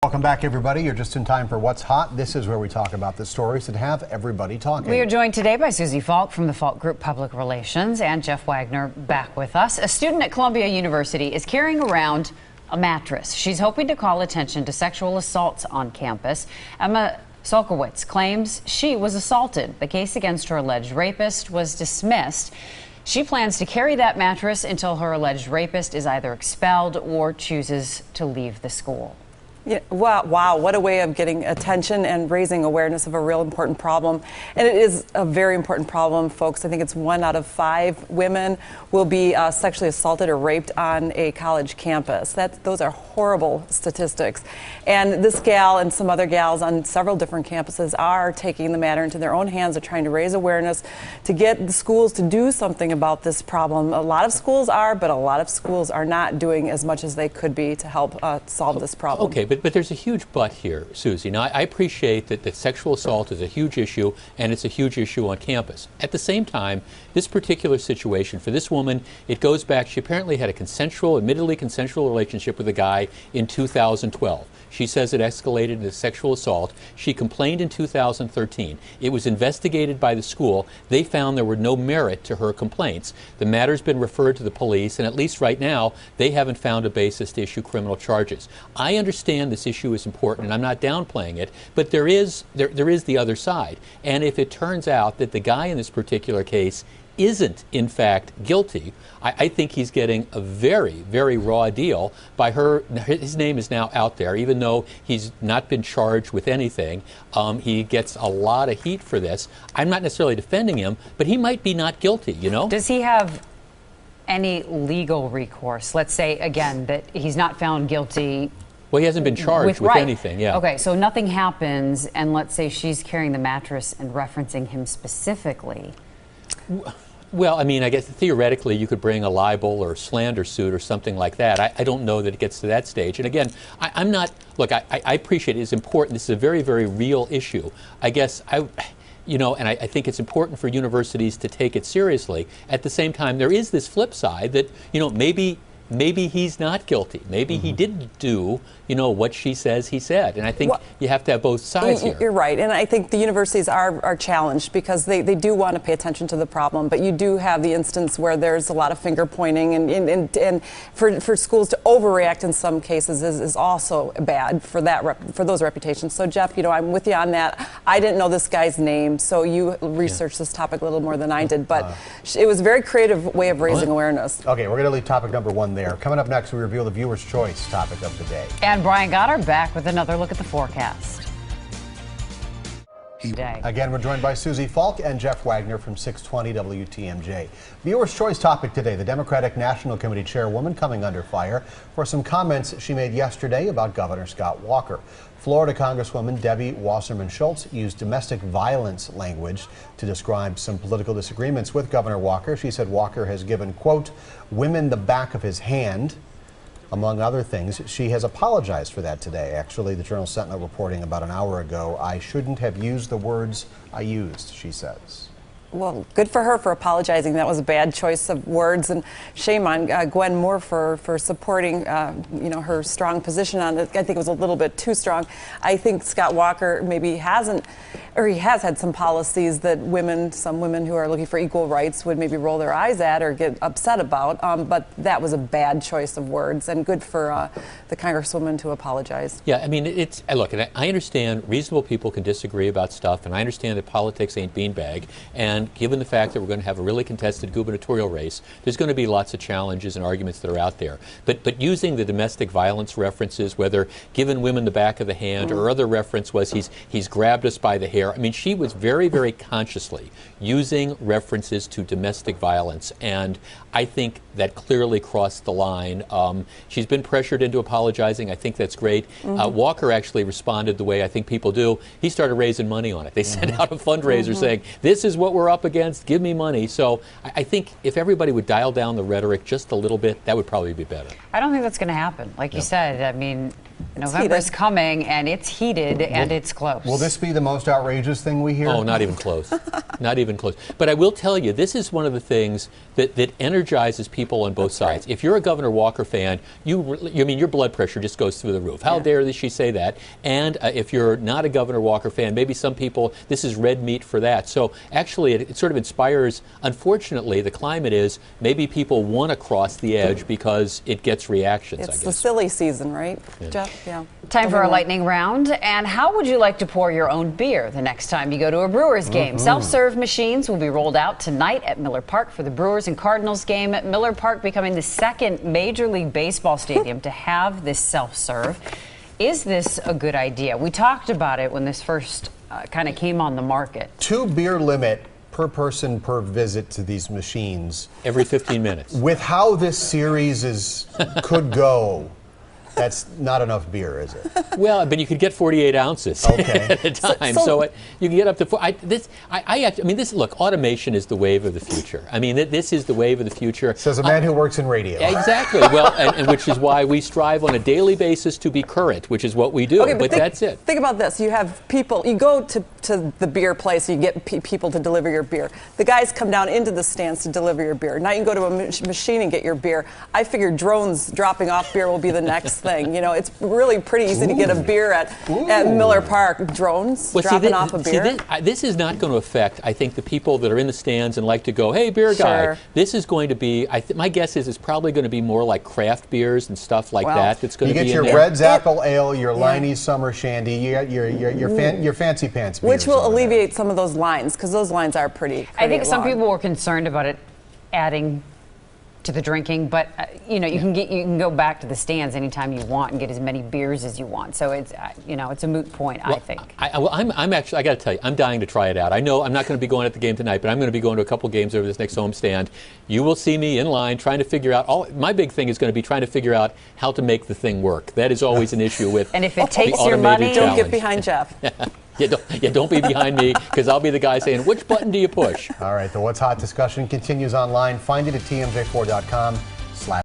Welcome back, everybody. You're just in time for What's Hot. This is where we talk about the stories that have everybody talking. We are joined today by Susie Falk from the Falk Group Public Relations and Jeff Wagner back with us. A student at Columbia University is carrying around a mattress. She's hoping to call attention to sexual assaults on campus. Emma Solkowitz claims she was assaulted. The case against her alleged rapist was dismissed. She plans to carry that mattress until her alleged rapist is either expelled or chooses to leave the school. Yeah, wow, what a way of getting attention and raising awareness of a real important problem. And it is a very important problem, folks. I think it's 1 out of 5 women will be sexually assaulted or raped on a college campus. Those are horrible statistics. And this gal and some other gals on several different campuses are taking the matter into their own hands. They're trying to raise awareness to get the schools to do something about this problem. A lot of schools are, but a lot of schools are not doing as much as they could be to help solve this problem. Okay, but there's a huge but here, Susie. Now, I appreciate that sexual assault is a huge issue, and it's a huge issue on campus. At the same time, this particular situation, for this woman, it goes back, she apparently had a admittedly consensual relationship with a guy in 2012. She says it escalated into sexual assault. She complained in 2013. It was investigated by the school. They found there were no merit to her complaints. The matter's been referred to the police, and at least right now, they haven't found a basis to issue criminal charges. I understand this issue is important, and I'm not downplaying it, but there is the other side. And if it turns out that the guy in this particular case isn't, in fact, guilty, I think he's getting a very, very raw deal by her. His name is now out there, even though he's not been charged with anything. He gets a lot of heat for this. I'm not necessarily defending him, but he might be not guilty, you know? Does he have any legal recourse? Let's say, again, that he's not found guilty. Well, he hasn't been charged with anything, yeah. Okay, so nothing happens, and let's say she's carrying the mattress and referencing him specifically. Well, I mean, I guess theoretically you could bring a libel or slander suit or something like that. I don't know that it gets to that stage. And again, I'm not, look, I appreciate it. It's important. This is a very, very real issue. I guess and I think it's important for universities to take it seriously. At the same time, there is this flip side that, maybe he's not guilty. Maybe he didn't do, what she says he said. And I think you have to have both sides here. You're right. And I think the universities are challenged because they do want to pay attention to the problem. But you do have the instance where there's a lot of finger pointing. And for schools to overreact in some cases is also bad for those reputations. So, Jeff, I'm with you on that. I didn't know this guy's name, so you researched this topic a little more than I did. But it was a very creative way of raising awareness. Okay, we're going to leave topic number 1 there. Coming up next, we reveal the viewer's choice topic of the day. And Brian Goddard back with another look at the forecast. Again, we're joined by Susie Falk and Jeff Wagner from 620 WTMJ. Viewer's choice topic today, the Democratic National Committee chairwoman coming under fire for some comments she made yesterday about Governor Scott Walker. Florida Congresswoman Debbie Wasserman Schultz used domestic violence language to describe some political disagreements with Governor Walker. She said Walker has given, quote, women the back of his hand, among other things. She has apologized for that today. Actually, the Journal Sentinel reporting about an hour ago, I shouldn't have used the words I used, she says. Well, good for her for apologizing. That was a bad choice of words, and shame on Gwen Moore for supporting, her strong position on it. I think it was a little bit too strong. I think Scott Walker maybe hasn't, or he has had some policies that some women who are looking for equal rights would maybe roll their eyes at or get upset about. But that was a bad choice of words, and good for the Congresswoman to apologize. Yeah, I mean, look, and I understand reasonable people can disagree about stuff, and I understand that politics ain't beanbag. And given the fact that we're going to have a really contested gubernatorial race, there's going to be lots of challenges and arguments that are out there. But using the domestic violence references, whether giving women the back of the hand or other reference was he's grabbed us by the hair. I mean, she was very, very consciously using references to domestic violence, and I think that clearly crossed the line. She's been pressured into apologizing. I think that's great. Walker actually responded the way I think people do. He started raising money on it. They sent out a fundraiser saying, this is what we're up against, give me money. So I think if everybody would dial down the rhetoric just a little bit, that would probably be better. I don't think that's going to happen. Like you said, I mean, November's coming, and it's heated, and it's close. Will this be the most outrageous thing we hear? Oh, not even close. Not even close. But I will tell you, this is one of the things that energizes people on both sides. Right. If you're a Governor Walker fan, I mean, your blood pressure just goes through the roof. How dare she say that? And if you're not a Governor Walker fan, maybe some people, this is red meat for that. So actually, it sort of inspires, unfortunately, the climate is maybe people want to cross the edge because it gets reactions, I guess. It's the silly season, right, Jeff? Yeah. Time for a lightning round. And how would you like to pour your own beer the next time you go to a Brewers game? Self-serve machines will be rolled out tonight at Miller Park for the Brewers and Cardinals game. Miller Park becoming the second Major League Baseball stadium to have this self-serve. Is this a good idea? We talked about it when this first kind of came on the market. 2 beer limit Per person per visit to these machines. Every 15 minutes. With how this series could go, that's not enough beer, is it? Well, but you could get 48 ounces at a time. So you can get up to 4. Look, automation is the wave of the future. I mean, this is the wave of the future. Says a man who works in radio. Exactly. Well, and which is why we strive on a daily basis to be current, which is what we do. Okay, but that's it. Think about this. You have people, you go to the beer place, you get people to deliver your beer. The guys come down into the stands to deliver your beer. Now you can go to a machine and get your beer. I figure drones dropping off beer will be the next thing. You know, it's really pretty easy to get a beer at Miller Park. Drones dropping off a beer. This is not going to affect, I think, the people that are in the stands and like to go, hey, beer guy. This is going to be, my guess is it's probably going to be more like craft beers and stuff like that. That's going to be You get your Red's Apple Ale, your Liney's Summer Shandy, you got your fancy pants beers. Which will alleviate some of those lines, because those lines are pretty I think some long. people were concerned about it adding to the drinking, but you can go back to the stands anytime you want and get as many beers as you want. So it's it's a moot point, I think. I'm actually, I got to tell you, I'm dying to try it out. I know I'm not going to be going at the game tonight, but I'm going to be going to a couple games over this next homestand. You will see me in line trying to figure out. My big thing is going to be trying to figure out how to make the thing work. That is always an issue with. And if it takes your money, don't get behind Jeff. Don't be behind me, because I'll be the guy saying, which button do you push? All right, the What's Hot discussion continues online. Find it at tmj4.com.